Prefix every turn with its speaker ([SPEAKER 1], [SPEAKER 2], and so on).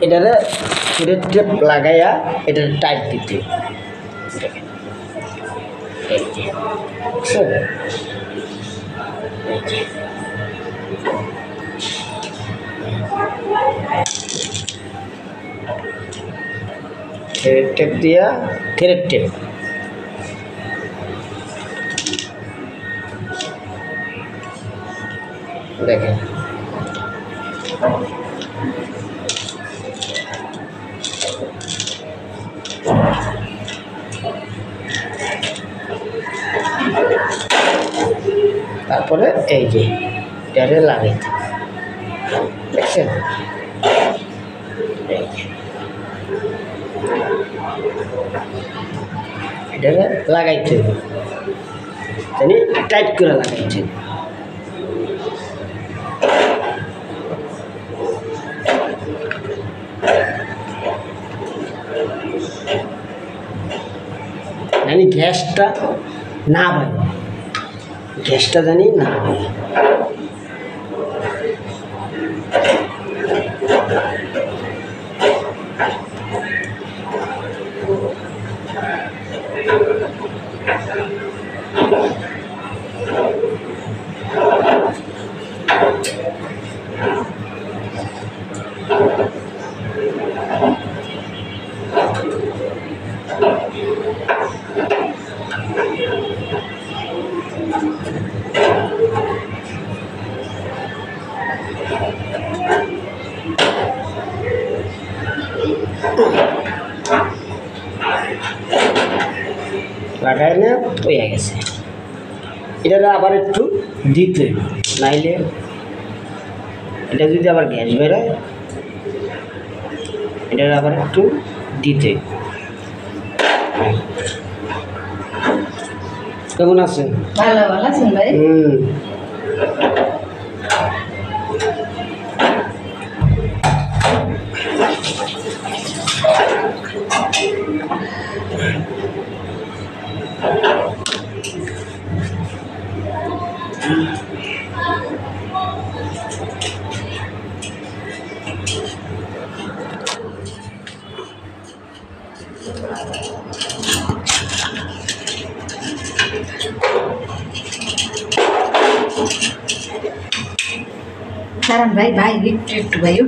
[SPEAKER 1] এটারে thread tape লাগাইয়া এটা টাইট দিতে এই যে থ্রেড টেপ দিয়া থ্রেড টেপ দেখেন তারপরে এই যে এটারে লাগাইতে দেখছেন এটারে লাগাইতে জানি টাইট করে লাগাইতে জানি গ্যাসটা না হয় গ্যাসটা জানি না হয় লাগাইলে হয়ে গেছে এটা আবার একটু দিতে নাইলে এটা যদি আবার গ্যাস বেরোয় এটা আবার একটু দিতে কেমন আছেন
[SPEAKER 2] ভালো ভালো আছেন ভাই কারণ ভাই ভাই একটু ভাইও